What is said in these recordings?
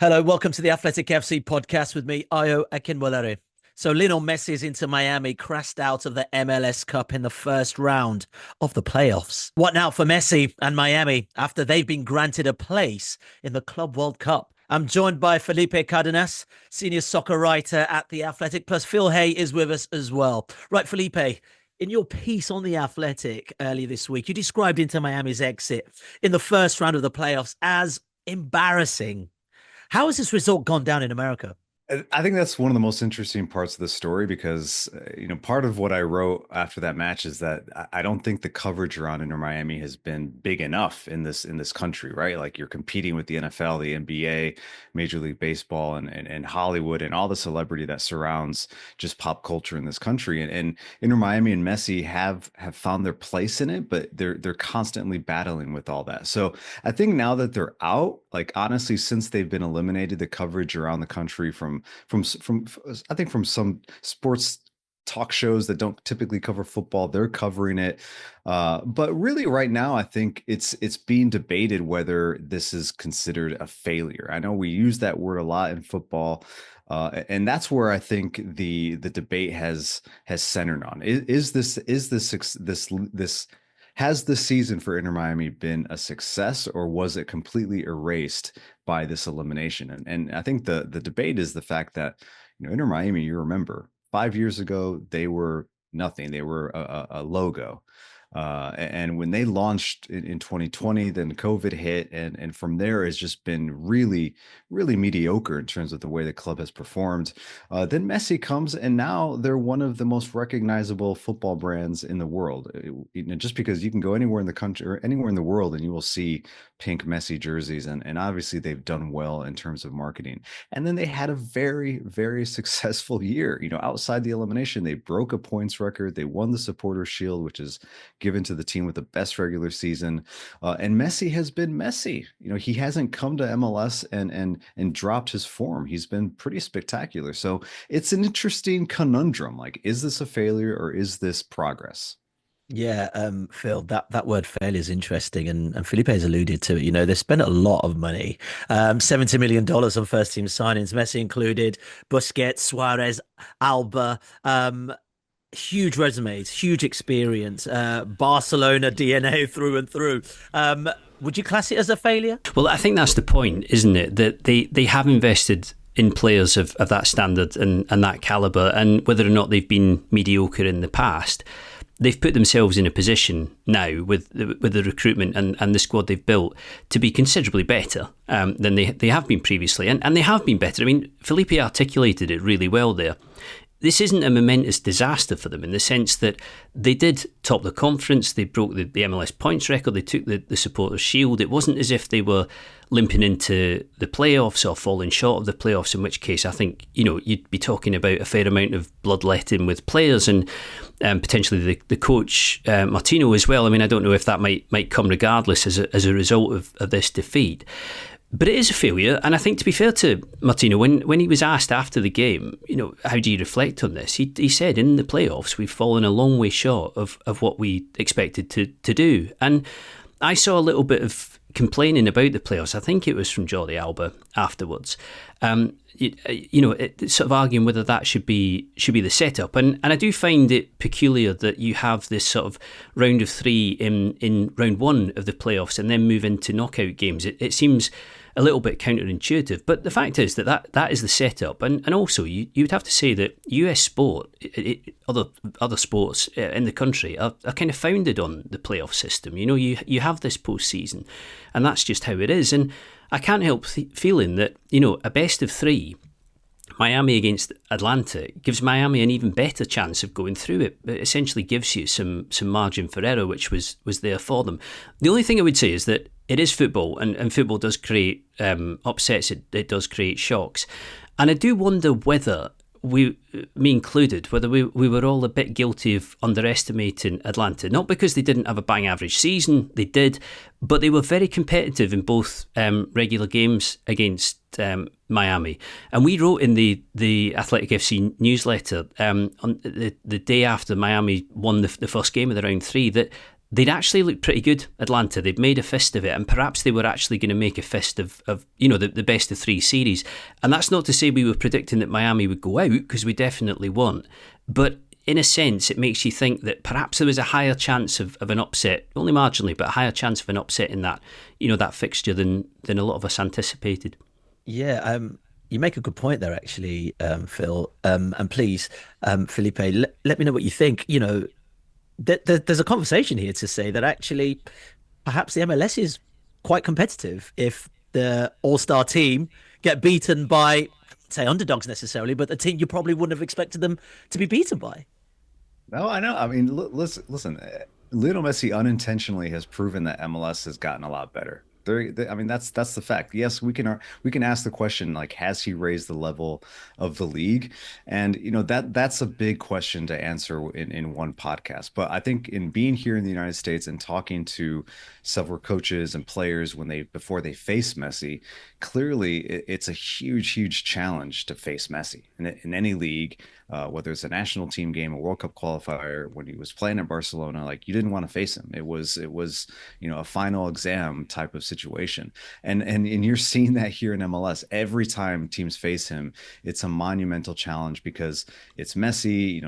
Hello, welcome to the Athletic FC podcast with me, Ayo Akinwolere. So Lionel Messi is into Miami, crashed out of the MLS Cup in the first round of the playoffs. What now for Messi and Miami after they've been granted a place in the Club World Cup? I'm joined by Felipe Cardenas, senior soccer writer at The Athletic, plus Phil Hay is with us as well. Right, Felipe, in your piece on The Athletic earlier this week, you described Inter Miami's exit in the first round of the playoffs as embarrassing. How has this result gone down in America? I think that's one of the most interesting parts of the story because, part of what I wrote after that match is that I don't think the coverage around Inter Miami has been big enough in this country, right? Like you're competing with the NFL, the NBA, Major League Baseball, and Hollywood, and all the celebrity that surrounds just pop culture in this country. And Inter Miami and Messi have found their place in it, but they're constantly battling with all that. So I think now that they're out, like honestly, since they've been eliminated, the coverage around the country from I think from some sports talk shows that don't typically cover football, they're covering it. But really, right now, I think it's being debated whether this is considered a failure. I know we use that word a lot in football. And that's where I think the debate has centered on. Is this has this season for Inter Miami been a success, or was it completely erased by this elimination? And I think the debate is the fact that, Inter Miami, you remember 5 years ago, they were nothing. They were a logo. And when they launched in 2020, then COVID hit, and from there it's just been really, really mediocre in terms of the way the club has performed. Then Messi comes, and now they're one of the most recognizable football brands in the world. Just because you can go anywhere in the country or anywhere in the world, and you will see pink Messi jerseys, and obviously they've done well in terms of marketing. And then they had a very, very successful year. Outside the elimination, they broke a points record. They won the Supporter Shield, which is given to the team with the best regular season. And Messi has been Messi. He hasn't come to MLS and dropped his form. He's been pretty spectacular. So it's an interesting conundrum. Like, is this a failure or is this progress? Yeah, Phil, that word failure is interesting, and Felipe has alluded to it. They spent a lot of money, $70 million on first team signings, Messi included, Busquets, Suarez, Alba, huge resumes, huge experience, Barcelona DNA through and through. Would you class it as a failure? Well, I think that's the point, isn't it? That they have invested in players of that standard and that calibre, and whether or not they've been mediocre in the past, they've put themselves in a position now with the recruitment and the squad they've built to be considerably better than they have been previously. And they have been better. I mean, Felipe articulated it really well there. This isn't a momentous disaster for them in the sense that they did top the conference, they broke the MLS points record, they took the Supporters' Shield. It wasn't as if they were limping into the playoffs or falling short of the playoffs, in which case I think, you'd be talking about a fair amount of bloodletting with players and potentially the coach, Martino, as well. I mean, I don't know if that might come regardless as a result of this defeat. But it is a failure, and I think, to be fair to Martino, when he was asked after the game, how do you reflect on this? He said, in the playoffs, we've fallen a long way short of what we expected to do. And I saw a little bit of complaining about the playoffs. I think it was from Jordi Alba afterwards. Sort of arguing whether that should be the setup. And I do find it peculiar that you have this sort of round of three in round one of the playoffs and then move into knockout games. It seems a little bit counterintuitive, but the fact is that is the setup. And also you would have to say that US sport, other sports in the country are kind of founded on the playoff system. You have this postseason, and that's just how it is. And I can't help feeling that, a best of three, Miami against Atlanta, gives Miami an even better chance of going through it. It essentially gives you some margin for error, which was there for them. The only thing I would say is that it is football, and football does create upsets, it does create shocks. And I do wonder whether me included, whether we were all a bit guilty of underestimating Atlanta. Not because they didn't have a bang average season, they did, but they were very competitive in both regular games against Miami. And we wrote in the Athletic FC newsletter on the day after Miami won the first game of the round three that they'd actually looked pretty good, Atlanta. They'd made a fist of it, and perhaps they were actually going to make a fist of the best of three series. And that's not to say we were predicting that Miami would go out, because we definitely weren't. But in a sense, it makes you think that perhaps there was a higher chance of an upset, only marginally, but a higher chance of an upset in that, that fixture than a lot of us anticipated. Yeah, you make a good point there, actually, Phil. And please, Felipe, let me know what you think. There's a conversation here to say that actually perhaps the MLS is quite competitive if the all-star team get beaten by, say, underdogs necessarily, but the team you probably wouldn't have expected them to be beaten by. No, I know. I mean, listen. Lionel Messi unintentionally has proven that MLS has gotten a lot better. I mean, that's the fact. Yes, we can ask the question, like, has he raised the level of the league? And that's a big question to answer in one podcast. But I think in being here in the United States and talking to several coaches and players before they face Messi, clearly it's a huge challenge to face Messi in any league. Whether it's a national team game, a World Cup qualifier, when he was playing at Barcelona, like, you didn't want to face him. It was a final exam type of situation, and you're seeing that here in MLS. Every time teams face him, it's a monumental challenge because it's Messi.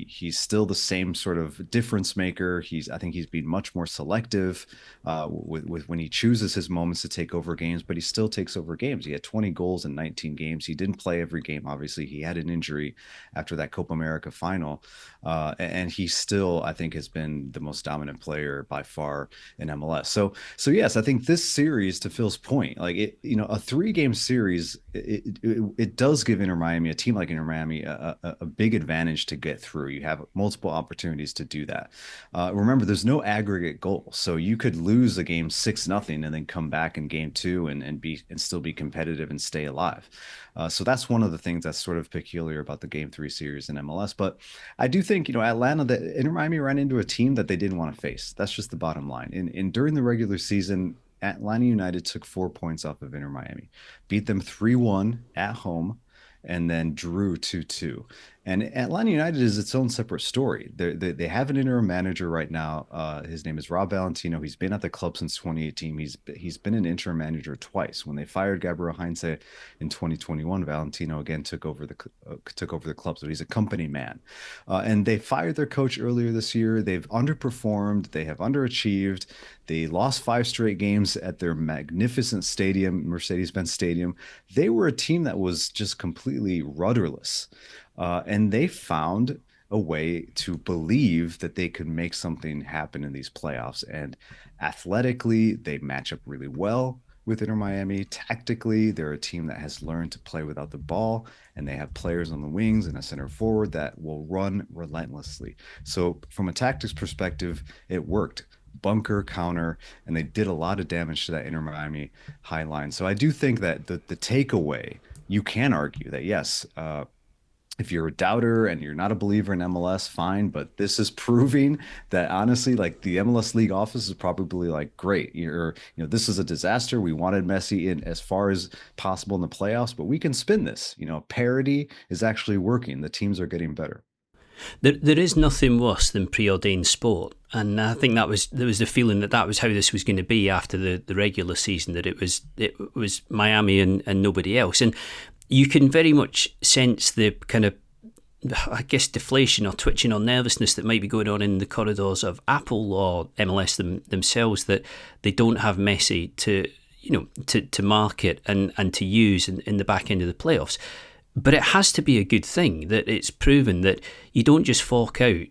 He's still the same sort of difference maker. I think he's been much more selective with when he chooses his moments to take over games, but he still takes over games. He had 20 goals in 19 games. He didn't play every game. Obviously, he had an injury after that Copa America final. And he still, I think, has been the most dominant player by far in MLS. So yes, I think this series, to Phil's point, like a 3-game series, it does give a team like Inter Miami, a big advantage to get through. You have multiple opportunities to do that. Remember, there's no aggregate goal, so you could lose a game 6-0 and then come back in game 2 and still be competitive and stay alive. So that's one of the things that's sort of peculiar about the Game 3 series in MLS. But I do think, Inter Miami ran into a team that they didn't want to face. That's just the bottom line. And during the regular season, Atlanta United took 4 points off of Inter Miami, beat them 3-1 at home, and then drew 2-2. And Atlanta United is its own separate story. They have an interim manager right now. His name is Rob Valentino. He's been at the club since 2018. He's been an interim manager twice. When they fired Gabriel Heinze in 2021, Valentino again took over the club. So he's a company man. And they fired their coach earlier this year. They've underperformed. They have underachieved. They lost 5 straight games at their magnificent stadium, Mercedes-Benz Stadium. They were a team that was just completely rudderless. And they found a way to believe that they could make something happen in these playoffs. And athletically, they match up really well with Inter Miami. Tactically, they're a team that has learned to play without the ball, and they have players on the wings and a center forward that will run relentlessly. So from a tactics perspective, it worked. Bunker, counter, and they did a lot of damage to that Inter Miami high line. So I do think that the takeaway, you can argue that, yes, if you're a doubter and you're not a believer in MLS, fine. But this is proving that, honestly, like, the MLS league office is probably like, great, this is a disaster. We wanted Messi in as far as possible in the playoffs, but we can spin this. Parity is actually working. The teams are getting better. There is nothing worse than preordained sport, and I think there was the feeling that was how this was going to be after the regular season, that it was Miami and nobody else. And you can very much sense the kind of, I guess, deflation or twitching or nervousness that might be going on in the corridors of Apple or MLS themselves, that they don't have Messi to market and to use in the back end of the playoffs. But it has to be a good thing that it's proven that you don't just fork out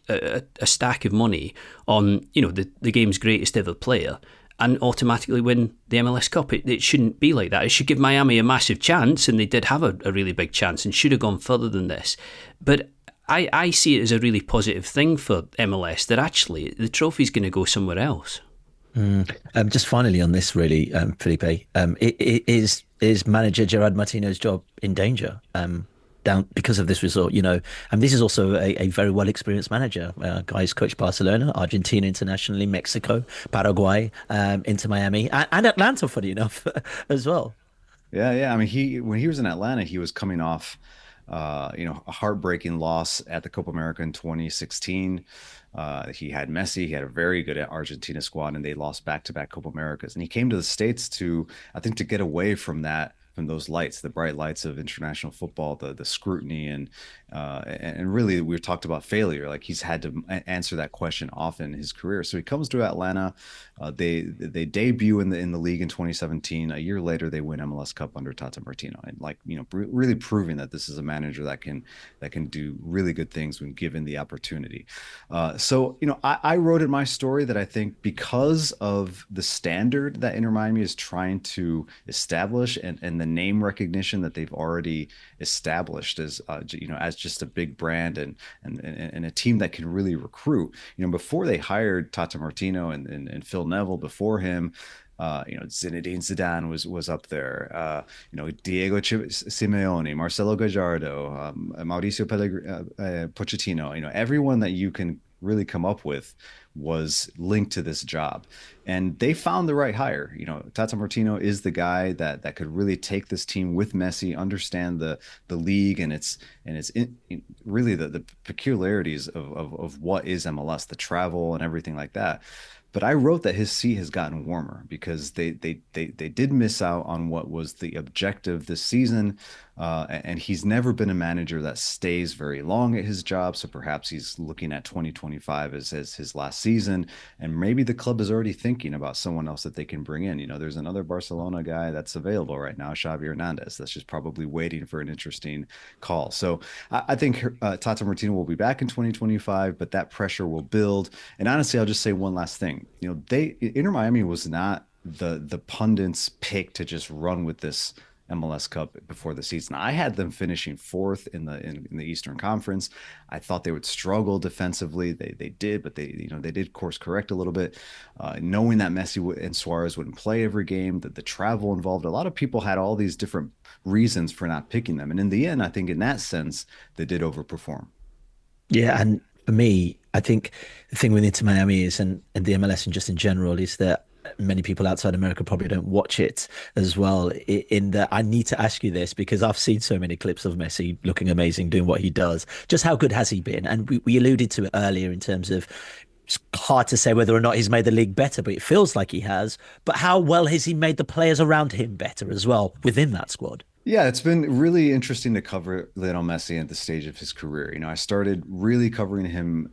a stack of money on the game's greatest ever player and automatically win the MLS Cup. It shouldn't be like that. It should give Miami a massive chance, and they did have a really big chance and should have gone further than this. But I see it as a really positive thing for MLS, that actually the trophy's going to go somewhere else. Just finally on this, really, Felipe, is manager Gerardo Martino's job in danger down because of this result? And this is also a very well experienced manager. Guys coached Barcelona, Argentina internationally, Mexico, Paraguay, Inter Miami, and Atlanta, funny enough, as well. Yeah. I mean, when he was in Atlanta, he was coming off a heartbreaking loss at the Copa America in 2016. He had Messi, he had a very good Argentina squad, and they lost back-to-back Copa Americas. And he came to the States to, I think, to get away from that, from those lights, the bright lights of international football, the scrutiny, and really we've talked about failure. Like he's had to answer that question often in his career. So he comes to Atlanta. They debut in the league in 2017. A year later, they win MLS Cup under Tata Martino, and really proving that this is a manager that can do really good things when given the opportunity. I wrote in my story that I think because of the standard that Inter Miami is trying to establish and the name recognition that they've already established as just a big brand and a team that can really recruit. Before they hired Tata Martino and Phil Neville before him, Zinedine Zidane was up there. Diego Simeone, Marcelo Gallardo, Mauricio Pochettino. Everyone that you can really come up with was linked to this job, and they found the right hire. Tata Martino is the guy that could really take this team with Messi, understand the league and really the peculiarities of what is MLS, the travel and everything like that. But I wrote that his seat has gotten warmer because they did miss out on what was the objective this season. And he's never been a manager that stays very long at his job. So perhaps he's looking at 2025 as his last season. And maybe the club is already thinking about someone else that they can bring in. There's another Barcelona guy that's available right now, Xavi Hernandez, that's just probably waiting for an interesting call. So I think Tata Martino will be back in 2025, but that pressure will build. And honestly, I'll just say one last thing. Inter Miami was not the pundits' pick to just run with this MLS Cup before the season. I had them finishing fourth in the Eastern Conference. I thought they would struggle defensively. They did, but they did course correct a little bit. Knowing that Messi and Suarez wouldn't play every game, that the travel involved, a lot of people had all these different reasons for not picking them. And in the end, I think in that sense, they did overperform. Yeah, and for me, I think the thing with Inter Miami is, and the MLS and just in general, is that many people outside America probably don't watch it as well. In that, I need to ask you this because I've seen so many clips of Messi looking amazing, doing what he does. Just how good has he been? And we alluded to it earlier in terms of it's hard to say whether or not he's made the league better, but it feels like he has. But how well has he made the players around him better as well within that squad? Yeah, it's been really interesting to cover Lionel Messi at the stage of his career. I started really covering him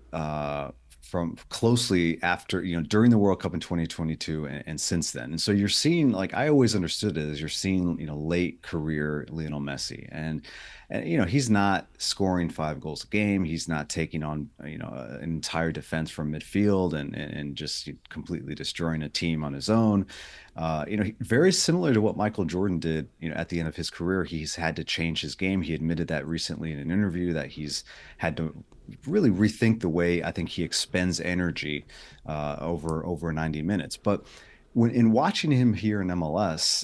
from closely after, during the World Cup in 2022 and since then. And so you're seeing, like, I always understood it as you're seeing, late career Lionel Messi. And he's not scoring 5 goals a game. He's not taking on, an entire defense from midfield and just completely destroying a team on his own. Very similar to what Michael Jordan did, at the end of his career. He's had to change his game. He admitted that recently in an interview that he's had to really rethink the way I think he expends energy over 90 minutes. But in watching him here in MLS,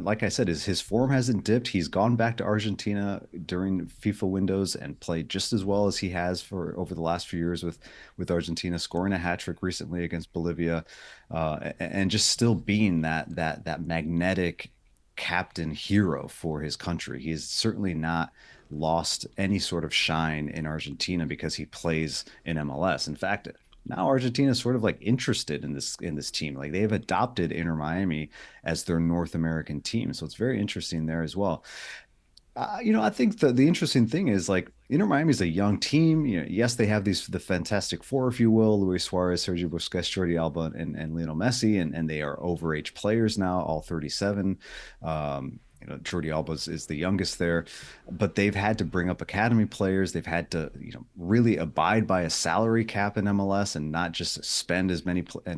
like I said, his form hasn't dipped. He's gone back to Argentina during FIFA windows and played just as well as he has for over the last few years with Argentina, scoring a hat trick recently against Bolivia, and just still being that magnetic captain hero for his country. He is certainly not lost any sort of shine in Argentina because he plays in MLS. In fact, now Argentina is sort of like interested in this team. Like they've adopted Inter Miami as their North American team. So it's very interesting there as well. I think the interesting thing is, like, Inter Miami is a young team. Yes, they have the Fantastic Four, if you will: Luis Suarez, Sergio Busquets, Jordi Alba, and Lionel Messi, and they are overage players now, all 37. Jordi Alba is the youngest there, but they've had to bring up academy players. They've had to, really abide by a salary cap in MLS and not just spend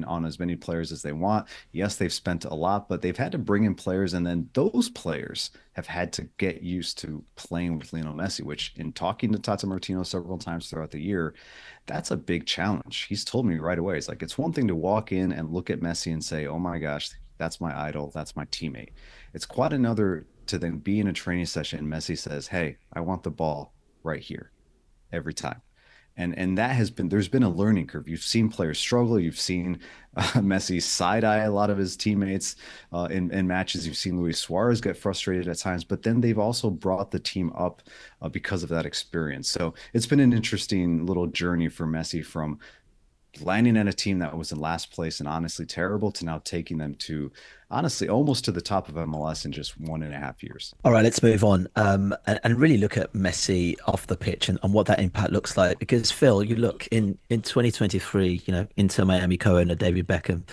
on as many players as they want. Yes, they've spent a lot, but they've had to bring in players, and then those players have had to get used to playing with Lionel Messi, which, in talking to Tata Martino several times throughout the year, that's a big challenge. He's told me right away, it's like, it's one thing to walk in and look at Messi and say, oh my gosh, that's my idol, that's my teammate. It's quite another to then be in a training session and Messi says, hey, I want the ball right here every time. And that has been, there's been a learning curve. You've seen players struggle. You've seen Messi side eye a lot of his teammates in matches. You've seen Luis Suarez get frustrated at times, but then they've also brought the team up because of that experience. So it's been an interesting little journey for Messi from landing at a team that was in last place and honestly terrible to now taking them to honestly almost to the top of MLS in just 1.5 years. All right, let's move on and really look at Messi off the pitch and what that impact looks like. Because Phil, you look in 2023, Inter Miami co-owner David Beckham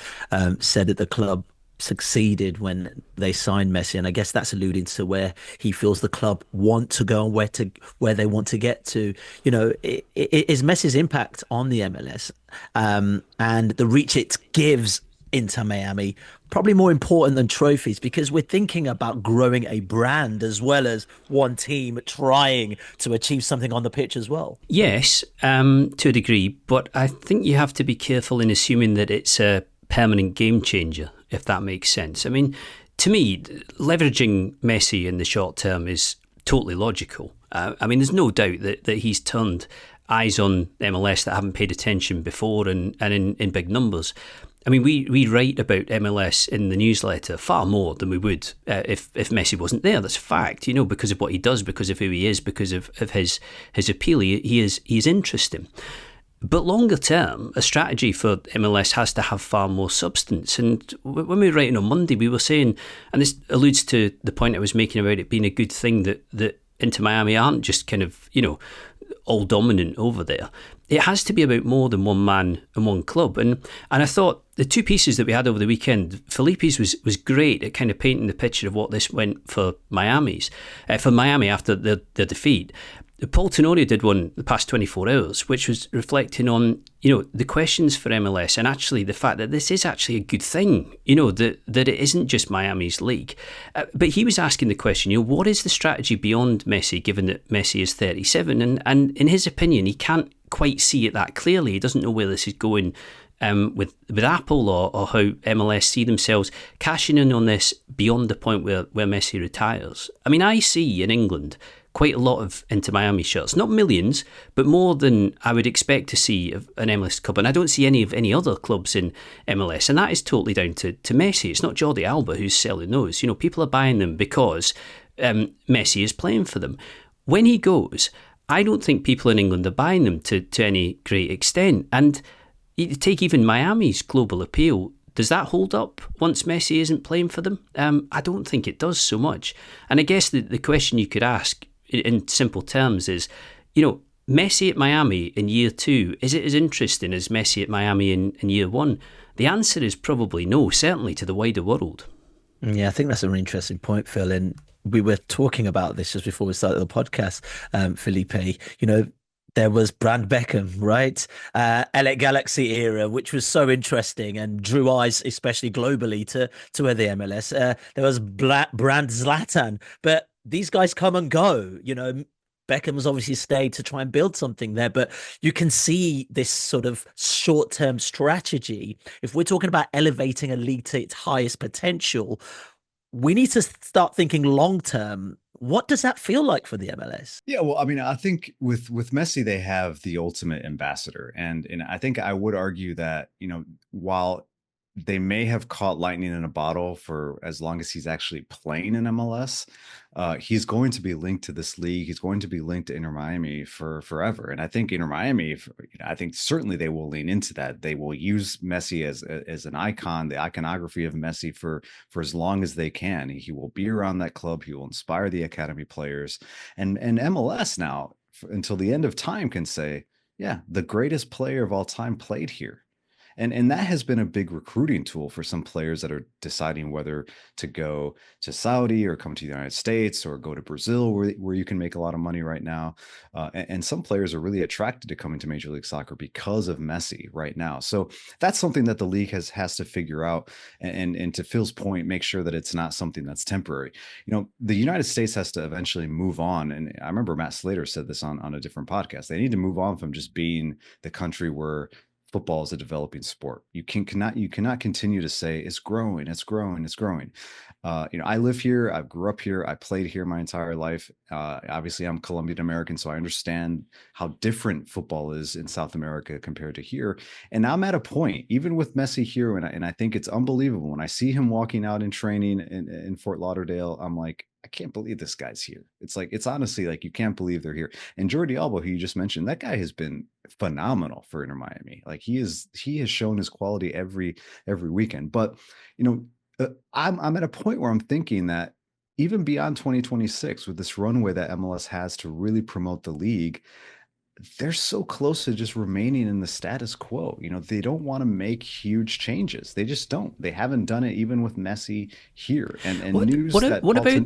said that the club succeeded when they signed Messi, and I guess that's alluding to where he feels the club want to go and where they want to get to. Is Messi's impact on the MLS and the reach it gives Inter Miami probably more important than trophies, because we're thinking about growing a brand as well as one team trying to achieve something on the pitch as well? Yes, to a degree, but I think you have to be careful in assuming that it's a permanent game changer, if that makes sense. I mean, to me, leveraging Messi in the short term is totally logical. I mean, there's no doubt that he's turned eyes on MLS that haven't paid attention before and in big numbers. I mean, we write about MLS in the newsletter far more than we would if Messi wasn't there. That's a fact, because of what he does, because of who he is, because of his appeal. He is interesting. But longer term, a strategy for MLS has to have far more substance. And when we were writing on Monday, we were saying, and this alludes to the point I was making about it being a good thing that Inter Miami aren't just kind of, all dominant over there. It has to be about more than one man and one club. And I thought the two pieces that we had over the weekend, Felipe's was great at kind of painting the picture of what this went for Miami after their defeat. Paul Tenorio did one the past 24 hours, which was reflecting on, the questions for MLS and actually the fact that this is actually a good thing, that it isn't just Miami's league. But he was asking the question, what is the strategy beyond Messi, given that Messi is 37? And in his opinion, he can't quite see it that clearly. He doesn't know where this is going with Apple or how MLS see themselves cashing in on this beyond the point where Messi retires. I mean, I see in England quite a lot of Inter Miami shirts, not millions, but more than I would expect to see of an MLS Cup. And I don't see any of any other clubs in MLS. And that is totally down to Messi. It's not Jordi Alba who's selling those. People are buying them because Messi is playing for them. When he goes, I don't think people in England are buying them to any great extent. And you take even Miami's global appeal. Does that hold up once Messi isn't playing for them? I don't think it does so much. And I guess the question you could ask in simple terms is, Messi at Miami in year 2, is it as interesting as Messi at Miami in year 1? The answer is probably no, certainly to the wider world. Yeah, I think that's an interesting point, Phil. And we were talking about this just before we started the podcast, Felipe. There was Brand Beckham, right? LA Galaxy era, which was so interesting and drew eyes, especially globally, to where the MLS. There was Brand Zlatan, but these guys come and go. Beckham has obviously stayed to try and build something there, but you can see this sort of short-term strategy. If we're talking about elevating a league to its highest potential, we need to start thinking long-term. What does that feel like for the MLS? Yeah, well, I mean, I think with Messi, they have the ultimate ambassador. And I think I would argue that, while they may have caught lightning in a bottle for as long as he's actually playing in MLS, he's going to be linked to this league. He's going to be linked to Inter Miami for forever. And I think Inter Miami, I think certainly they will lean into that. They will use Messi as an icon, the iconography of Messi for as long as they can. He will be around that club. He will inspire the academy players. And MLS now, until the end of time, can say, yeah, the greatest player of all time played here. And that has been a big recruiting tool for some players that are deciding whether to go to Saudi or come to the United States or go to Brazil, where you can make a lot of money right now. And some players are really attracted to coming to Major League Soccer because of Messi right now. So that's something that the league has to figure out. And to Phil's point, make sure that it's not something that's temporary. The United States has to eventually move on. And I remember Matt Slater said this on a different podcast. They need to move on from just being the country where football is a developing sport. You cannot continue to say it's growing, it's growing, it's growing. I live here, I grew up here, I played here my entire life. Obviously, I'm Colombian American, so I understand how different football is in South America compared to here. And I'm at a point, even with Messi here, and I think it's unbelievable when I see him walking out in training in Fort Lauderdale. I'm like, I can't believe this guy's here. It's honestly like you can't believe they're here. And Jordi Alba, who you just mentioned, that guy has been phenomenal for Inter Miami. Like he has shown his quality every weekend. But I'm at a point where I'm thinking that even beyond 2026, with this runway that MLS has to really promote the league, they're so close to just remaining in the status quo. They don't want to make huge changes. They just don't. They haven't done it even with Messi here. And news that what about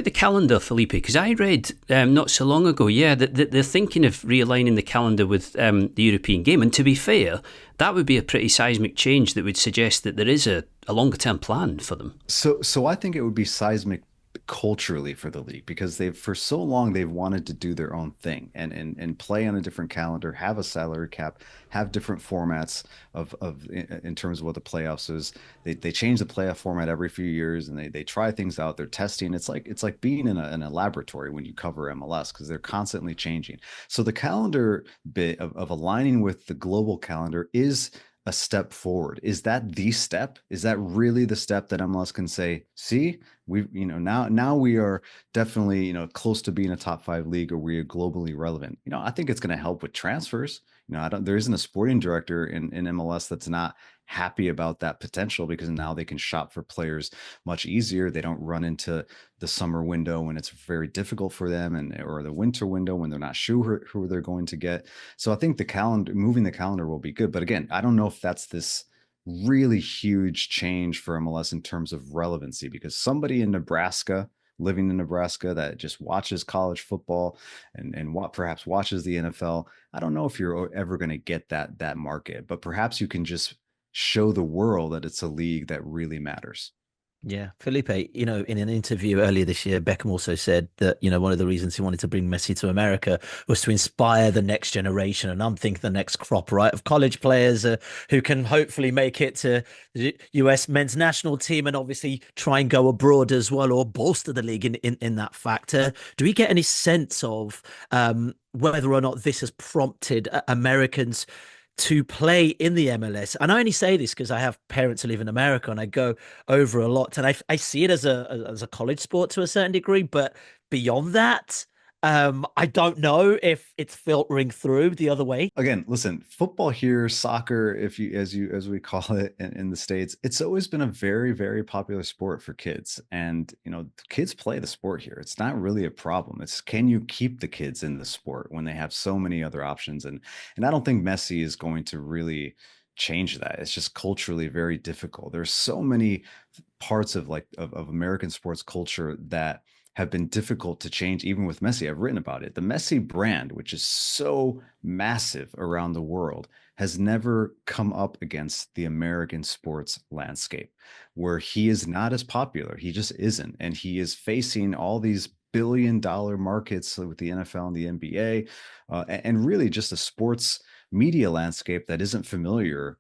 the calendar, Felipe? Because I read not so long ago, that they're thinking of realigning the calendar with the European game. And to be fair, that would be a pretty seismic change that would suggest that there is a longer term plan for them. So I think it would be seismic culturally for the league, because for so long they've wanted to do their own thing and play on a different calendar, have a salary cap, have different formats of in terms of what the playoffs is. They change the playoff format every few years, and they try things out. They're testing. It's like being in a laboratory when you cover MLS, because they're constantly changing. So the calendar bit of aligning with the global calendar is a step forward. Is that the step? Is that really the step that MLS can say, see, now we are definitely, close to being a top 5 league, or we are globally relevant? I think it's going to help with transfers. There isn't a sporting director in MLS that's not happy about that potential, because now they can shop for players much easier. They don't run into the summer window when it's very difficult for them, or the winter window when they're not sure who they're going to get. So I think moving the calendar will be good. But again, I don't know if that's this really huge change for MLS in terms of relevancy, because somebody in Nebraska, living in Nebraska, that just watches college football and what perhaps watches the NFL, I don't know if you're ever going to get that market, but perhaps you can just show the world that it's a league that really matters. Yeah, Felipe, in an interview earlier this year, Beckham also said that, one of the reasons he wanted to bring Messi to America was to inspire the next generation. And I'm thinking the next crop, right, of college players who can hopefully make it to the US men's national team, and obviously try and go abroad as well, or bolster the league in that factor. Do we get any sense of whether or not this has prompted Americans to play in the MLS? And I only say this because I have parents who live in America, and I go over a lot, and I see it as a college sport to a certain degree, but beyond that, I don't know if it's filtering through the other way. Again, listen, football here, soccer, as we call it in the States, it's always been a very, very popular sport for kids. And, kids play the sport here. It's not really a problem. It's, can you keep the kids in the sport when they have so many other options? And I don't think Messi is going to really change that. It's just culturally very difficult. There's so many parts of American sports culture that have been difficult to change, even with Messi. I've written about it. The Messi brand, which is so massive around the world, has never come up against the American sports landscape, where he is not as popular. He just isn't. And he is facing all these billion-dollar markets with the NFL and the NBA, and really just a sports media landscape that isn't familiar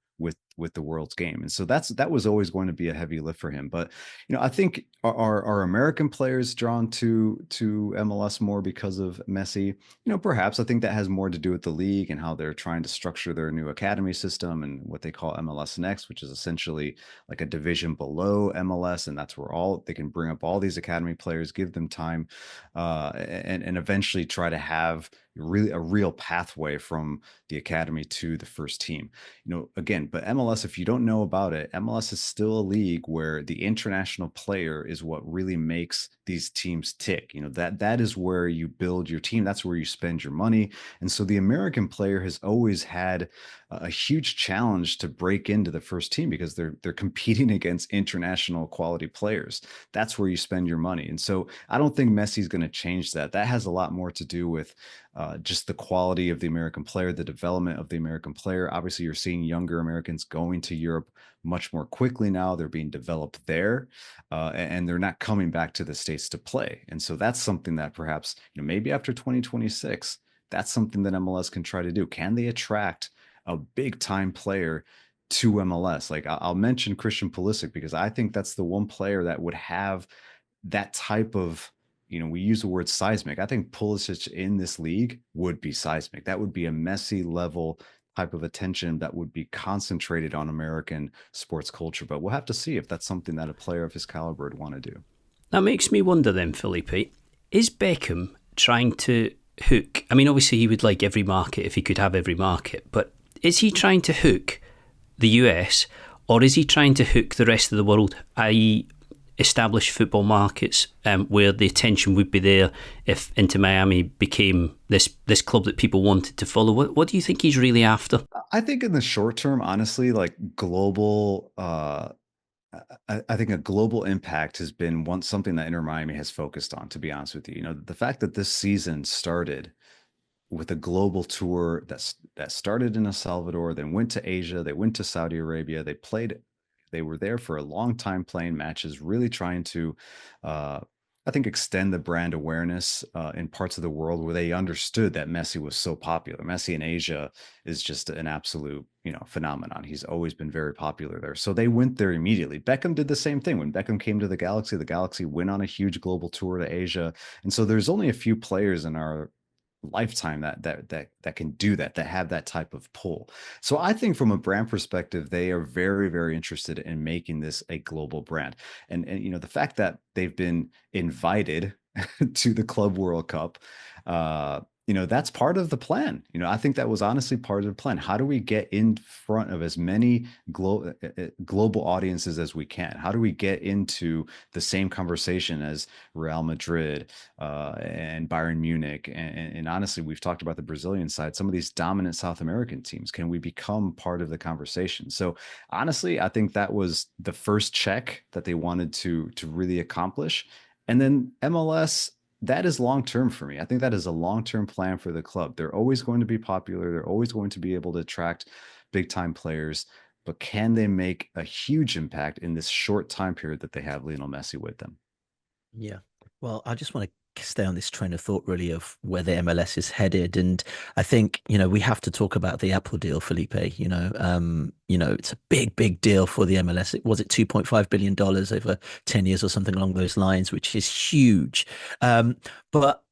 with the world's game. And so that was always going to be a heavy lift for him. But I think are American players drawn to MLS more because of Messi? Perhaps. I think that has more to do with the league and how they're trying to structure their new academy system and what they call MLS Next, which is essentially like a division below MLS, and that's where they can bring up all these academy players, give them time, and eventually try to have really a real pathway from the academy to the first team. Again, but MLS, if you don't know about it, MLS is still a league where the international player is what really makes these teams tick. That is where you build your team. That's where you spend your money. And so the American player has always had a huge challenge to break into the first team, because they're competing against international quality players. That's where you spend your money. And so I don't think Messi's going to change that. That has a lot more to do with just the quality of the American player, the development of the American player. Obviously, you're seeing younger Americans going to Europe much more quickly now. They're being developed there, and they're not coming back to the States to play. And so that's something that perhaps, maybe after 2026, that's something that MLS can try to do. Can they attract a big time player to MLS. Like I'll mention Christian Pulisic because I think that's the one player that would have that type of, we use the word seismic. I think Pulisic in this league would be seismic. That would be a Messi level type of attention that would be concentrated on American sports culture. But we'll have to see if that's something that a player of his caliber would want to do. That makes me wonder then, Felipe, is Beckham trying to hook? I mean, obviously he would like every market if he could have every market, but is he trying to hook the US, or is he trying to hook the rest of the world, i.e. establish football markets where the attention would be there if Inter Miami became this club that people wanted to follow? What do you think he's really after? I think in the short term, honestly, like global, I think a global impact has been something that Inter Miami has focused on, to be honest with you. The fact that this season started with a global tour that started in El Salvador, then went to Asia, they went to Saudi Arabia, they were there for a long time playing matches, really trying to, I think, extend the brand awareness in parts of the world where they understood that Messi was so popular. Messi in Asia is just an absolute, phenomenon. He's always been very popular there. So they went there immediately. Beckham did the same thing. When Beckham came to the Galaxy went on a huge global tour to Asia. And so there's only a few players in our lifetime that can do that have that type of pull. So I think from a brand perspective, they are very, very interested in making this a global brand. And the fact that they've been invited to the Club World Cup, that's part of the plan. I think that was honestly part of the plan. How do we get in front of as many global audiences as we can? How do we get into the same conversation as Real Madrid and Bayern Munich? And honestly, we've talked about the Brazilian side, some of these dominant South American teams. Can we become part of the conversation? So honestly, I think that was the first check that they wanted to really accomplish. And then MLS, that is long-term for me. I think that is a long-term plan for the club. They're always going to be popular. They're always going to be able to attract big-time players, but can they make a huge impact in this short time period that they have Lionel Messi with them? Yeah. Well, I just want to stay on this train of thought really of where the MLS is headed. And I think, we have to talk about the Apple deal, Felipe. It's a big, big deal for the MLS. Was it $2.5 billion over 10 years or something along those lines, which is huge. But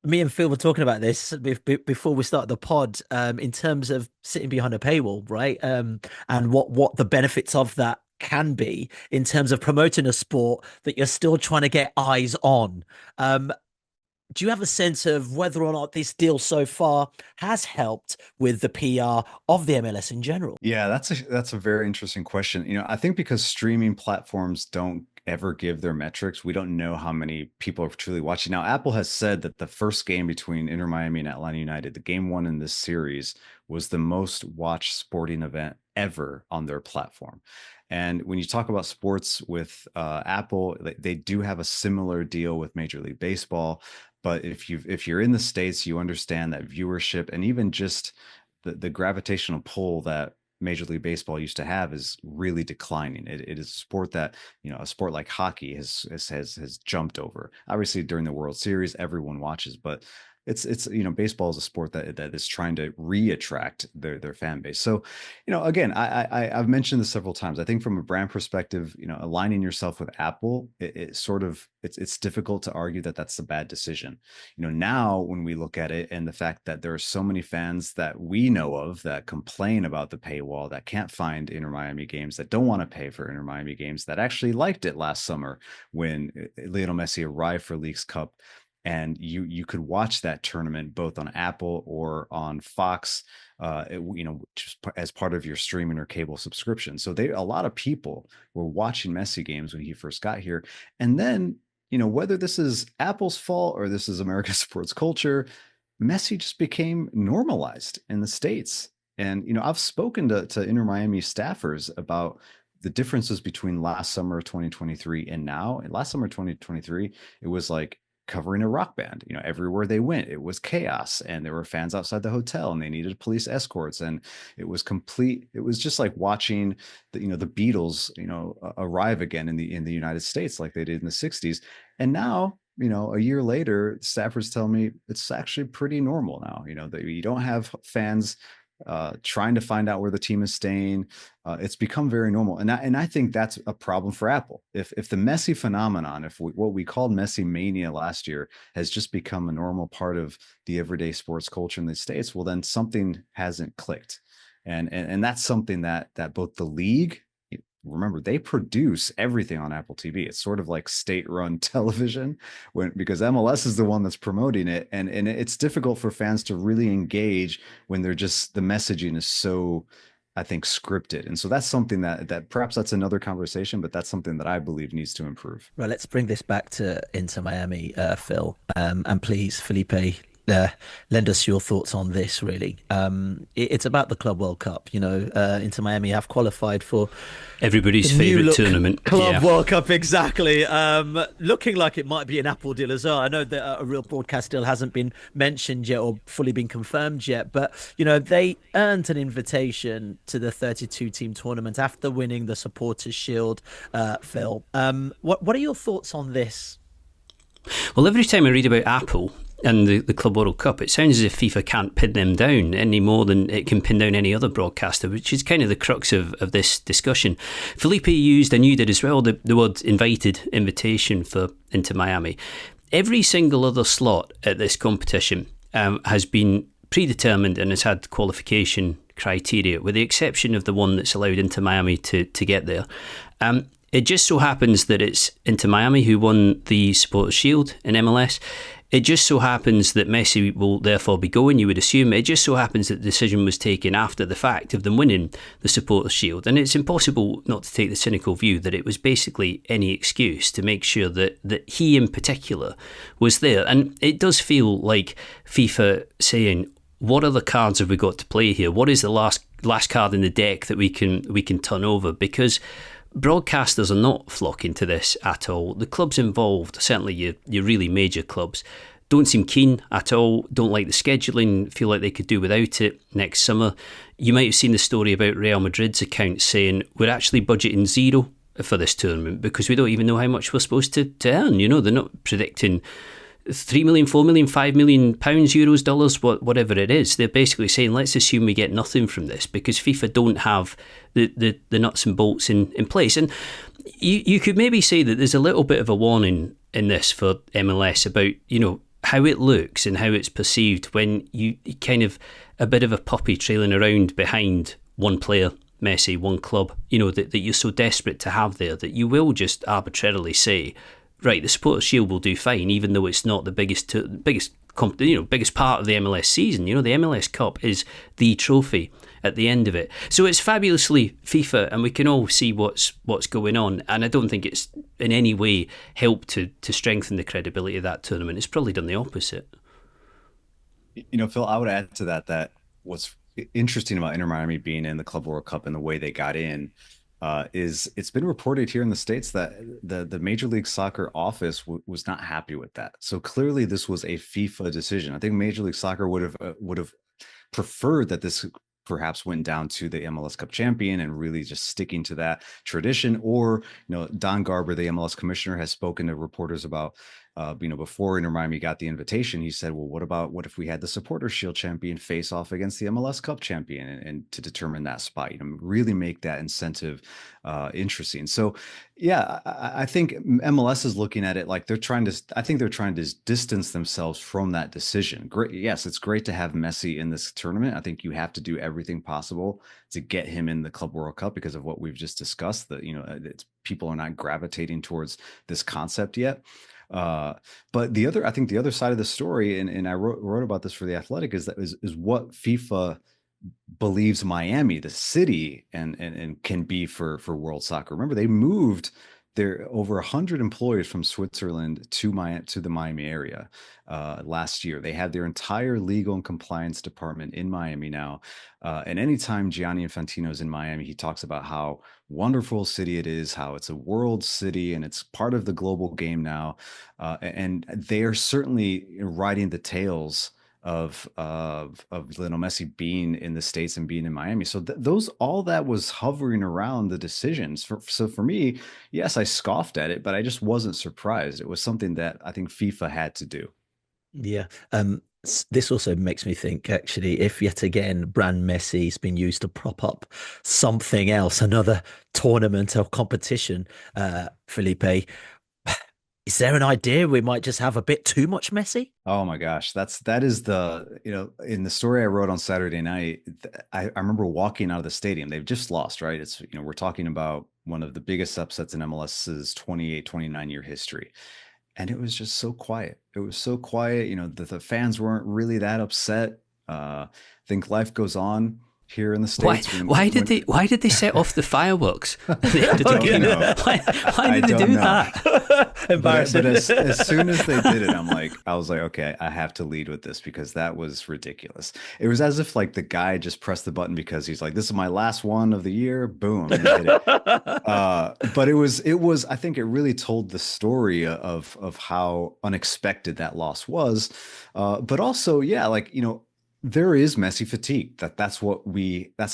me and Phil were talking about this before we started the pod, in terms of sitting behind a paywall, right? And what the benefits of that can be in terms of promoting a sport that you're still trying to get eyes on. Do you have a sense of whether or not this deal so far has helped with the PR of the MLS in general? Yeah, that's a very interesting question. I think because streaming platforms don't ever give their metrics, we don't know how many people are truly watching. Now, Apple has said that the first game between Inter Miami and Atlanta United, the game one in this series, was the most watched sporting event ever on their platform. And when you talk about sports with Apple, they do have a similar deal with Major League Baseball. But if you're in the States, you understand that viewership and even just the gravitational pull that Major League Baseball used to have is really declining. It is a sport that, a sport like hockey has jumped over. Obviously, during the World Series, everyone watches, but it's baseball is a sport that is trying to re-attract their fan base. So, again, I've mentioned this several times. I think from a brand perspective, aligning yourself with Apple, it's difficult to argue that that's a bad decision. Now when we look at it and the fact that there are so many fans that we know of that complain about the paywall, that can't find Inter Miami games, that don't want to pay for Inter Miami games, that actually liked it last summer when Lionel Messi arrived for Leagues Cup. And you could watch that tournament both on Apple or on Fox, just as part of your streaming or cable subscription. So a lot of people were watching Messi games when he first got here. And then, whether this is Apple's fault or this is American sports culture, Messi just became normalized in the States. And, I've spoken to Inter Miami staffers about the differences between last summer 2023 and now. And last summer 2023, it was like covering a rock band. Everywhere they went, it was chaos, and there were fans outside the hotel, and they needed police escorts, and it was just like watching the Beatles, arrive again in the United States like they did in the 60s. And now, a year later, staffers tell me it's actually pretty normal now, that you don't have fans trying to find out where the team is staying. It's become very normal, and I think that's a problem for Apple. If the Messi phenomenon, what we called Messi mania last year, has just become a normal part of the everyday sports culture in the States, well, then something hasn't clicked, and that's something that both the league. Remember, they produce everything on Apple TV. It's sort of like state-run television, because MLS is the one that's promoting it, and it's difficult for fans to really engage when the messaging is so, I think, scripted. And so that's something that perhaps that's another conversation, but that's something that I believe needs to improve. Right, let's bring this back to Inter Miami, Phil, and please, Felipe, lend us your thoughts on this. Really, it's about the Club World Cup. Inter Miami have qualified for everybody's favorite tournament, Club World Cup. Exactly, looking like it might be an Apple deal as well. I know that a real broadcast deal hasn't been mentioned yet or fully been confirmed yet, but they earned an invitation to the 32-team tournament after winning the Supporters Shield. Phil, what are your thoughts on this? Well, every time I read about Apple and the Club World Cup, it sounds as if FIFA can't pin them down any more than it can pin down any other broadcaster, which is kind of the crux of this discussion. Felipe used, and you did as well, the word invitation for Inter Miami. Every single other slot at this competition has been predetermined and has had qualification criteria, with the exception of the one that's allowed Inter Miami to get there. It just so happens that it's Inter Miami who won the Supporters Shield in MLS. It just so happens that Messi will therefore be going, you would assume. It just so happens that the decision was taken after the fact of them winning the Supporters Shield. And it's impossible not to take the cynical view that it was basically any excuse to make sure that he in particular was there. And it does feel like FIFA saying, what other cards have we got to play here? What is the last card in the deck that we can turn over? Because broadcasters are not flocking to this at all. The clubs involved, certainly your really major clubs, don't seem keen at all, don't like the scheduling, feel like they could do without it next summer. You might have seen the story about Real Madrid's account saying, we're actually budgeting zero for this tournament because we don't even know how much we're supposed to earn. They're not predicting 3 million, 4 million, 5 million pounds, euros, dollars, whatever it is. They're basically saying, let's assume we get nothing from this because FIFA don't have the nuts and bolts in place. And you could maybe say that there's a little bit of a warning in this for MLS about, how it looks and how it's perceived when you kind of a bit of a puppy trailing around behind one player, Messi, one club, that you're so desperate to have there that you will just arbitrarily say, right, the Supporters Shield will do fine, even though it's not the biggest part of the MLS season. The MLS Cup is the trophy at the end of it. So it's fabulously FIFA, and we can all see what's going on. And I don't think it's in any way helped to strengthen the credibility of that tournament. It's probably done the opposite. Phil, I would add to that what's interesting about Inter Miami being in the Club World Cup and the way they got in is it's been reported here in the States that the Major League Soccer office was not happy with that. So clearly this was a FIFA decision. I think Major League Soccer would have preferred that this perhaps went down to the MLS Cup champion and really just sticking to that tradition. Or, Don Garber, the MLS commissioner, has spoken to reporters about, before Inter Miami got the invitation, he said, well, what if we had the Supporters Shield champion face off against the MLS Cup champion and to determine that spot, really make that incentive interesting. So, yeah, I think MLS is looking at it like they're trying to distance themselves from that decision. Great. Yes, it's great to have Messi in this tournament. I think you have to do everything possible to get him in the Club World Cup because of what we've just discussed, that, people are not gravitating towards this concept yet. But I think the other side of the story, and I wrote about this for The Athletic, is what FIFA believes Miami, the city, and can be for world soccer. Remember, they moved their over 100 employees from Switzerland to the Miami area last year. They have their entire legal and compliance department in Miami now. And anytime Gianni Infantino is in Miami, he talks about how wonderful city it is, how it's a world city, and it's part of the global game now. And they are certainly riding the tails of Lionel Messi being in the States and being in Miami. So all that was hovering around the decisions. So for me, yes, I scoffed at it, but I just wasn't surprised. It was something that I think FIFA had to do. Yeah. This also makes me think, actually, if yet again brand Messi's been used to prop up something else, another tournament or competition, Felipe, is there an idea we might just have a bit too much Messi? Oh my gosh, that is the, in the story I wrote on Saturday night, I remember walking out of the stadium. They've just lost, right? It's, we're talking about one of the biggest upsets in MLS's 28, 29-year history. And it was just so quiet. It was so quiet. The fans weren't really that upset. I think life goes on here in the Why? States. Why did they set off the fireworks at the end of the game? Why did they do that? But as soon as they did it, I was like, okay, I have to lead with this because that was ridiculous. It was as if like the guy just pressed the button because he's like, this is my last one of the year. Boom, and he hit it. But it was. I think it really told the story of how unexpected that loss was. But also, yeah, like there is Messi fatigue. That's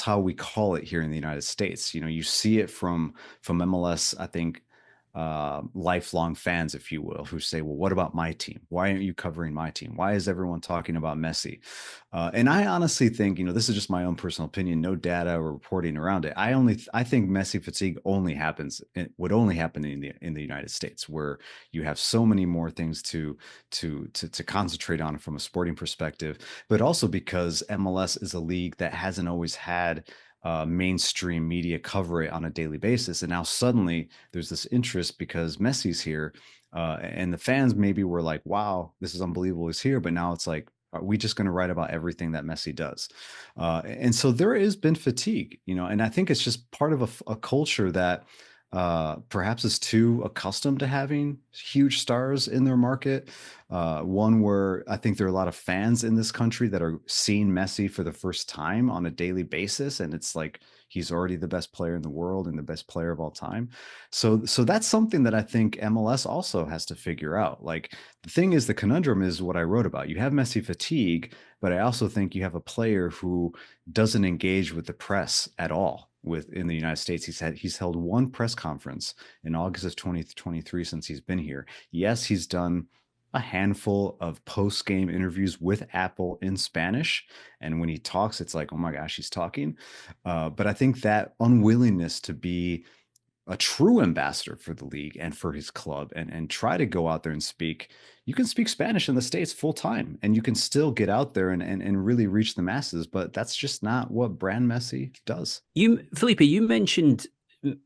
how we call it here in the United States. You see it from MLS, I think, lifelong fans, if you will, who say, well, what about my team? Why aren't you covering my team? Why is everyone talking about Messi? And I honestly think, this is just my own personal opinion, no data or reporting around it. I think Messi fatigue would only happen in the United States, where you have so many more things to concentrate on from a sporting perspective, but also because MLS is a league that hasn't always had mainstream media cover it on a daily basis. And now suddenly there's this interest because Messi's here. And the fans maybe were like, wow, this is unbelievable. He's here. But now it's like, are we just going to write about everything that Messi does? And so there has been fatigue, and I think it's just part of a culture that perhaps is too accustomed to having huge stars in their market. One where I think there are a lot of fans in this country that are seeing Messi for the first time on a daily basis, and it's like he's already the best player in the world and the best player of all time. So that's something that I think MLS also has to figure out. Like the thing is, the conundrum is what I wrote about. You have Messi fatigue, but I also think you have a player who doesn't engage with the press at all. In the United States, he's held one press conference in August of 2023 since he's been here. Yes, he's done a handful of post-game interviews with Apple in Spanish, and when he talks, it's like, oh my gosh, he's talking. But I think that unwillingness to be a true ambassador for the league and for his club and try to go out there and speak. You can speak Spanish in the States full time and you can still get out there and really reach the masses, but that's just not what brand Messi does. Felipe, you mentioned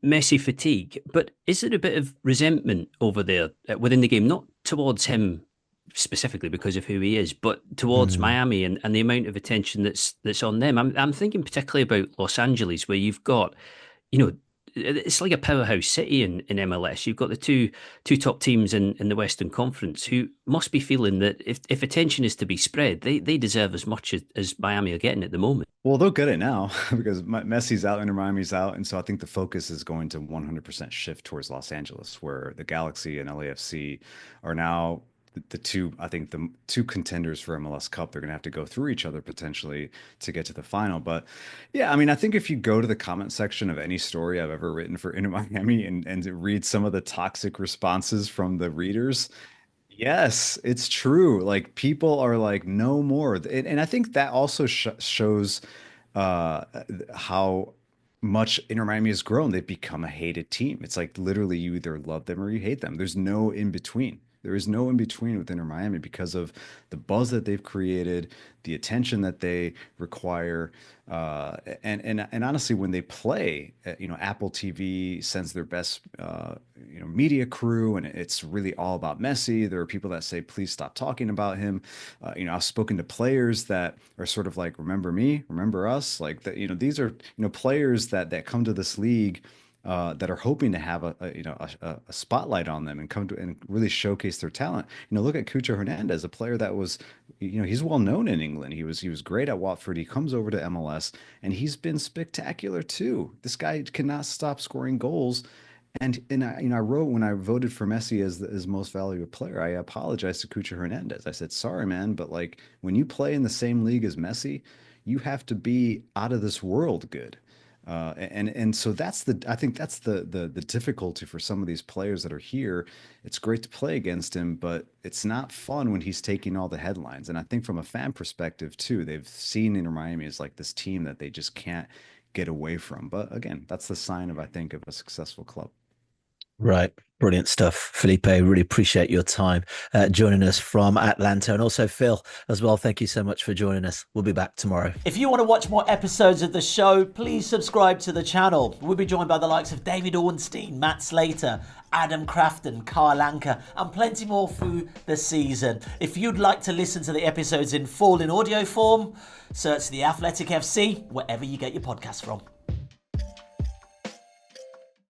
Messi fatigue, but is there a bit of resentment over there within the game, not towards him specifically because of who he is, but towards Miami and the amount of attention that's on them? I'm thinking particularly about Los Angeles, where you've got, it's like a powerhouse city in MLS. You've got the two top teams in the Western Conference who must be feeling that if attention is to be spread, they deserve as much as Miami are getting at the moment. Well, they'll get it now because Messi's out, Inter Miami's out. And so I think the focus is going to 100% shift towards Los Angeles, where the Galaxy and LAFC are now the two contenders for MLS Cup. They're going to have to go through each other potentially to get to the final. But yeah, I mean, I think if you go to the comment section of any story I've ever written for Inter Miami and read some of the toxic responses from the readers, yes, it's true. Like people are like, no more. And I think that also shows how much Inter Miami has grown. They've become a hated team. It's like literally you either love them or you hate them. There's no in between. There is no in between with Inter Miami because of the buzz that they've created, the attention that they require, and honestly, when they play, Apple TV sends their best media crew, and it's really all about Messi. There are people that say, please stop talking about him. I've spoken to players that are sort of like, remember me, remember us, like that. These are players that come to this league that are hoping to have a spotlight on them and come to and really showcase their talent. Look at Cucho Hernandez, a player that was, he's well known in England. He was great at Watford. He comes over to MLS and he's been spectacular too. This guy cannot stop scoring goals. And I wrote when I voted for Messi as most valuable player, I apologized to Cucho Hernandez. I said, sorry, man, but like when you play in the same league as Messi, you have to be out of this world good. And so I think that's the difficulty for some of these players that are here. It's great to play against him, but it's not fun when he's taking all the headlines. And I think from a fan perspective too, they've seen Inter Miami as like this team that they just can't get away from. But again, that's the sign of, I think, of a successful club. Right. Brilliant stuff. Felipe, really appreciate your time joining us from Atlanta. And also Phil as well. Thank you so much for joining us. We'll be back tomorrow. If you want to watch more episodes of the show, please subscribe to the channel. We'll be joined by the likes of David Ornstein, Matt Slater, Adam Crafton, Carl Anker, and plenty more through the season. If you'd like to listen to the episodes in full in audio form, search The Athletic FC wherever you get your podcasts from.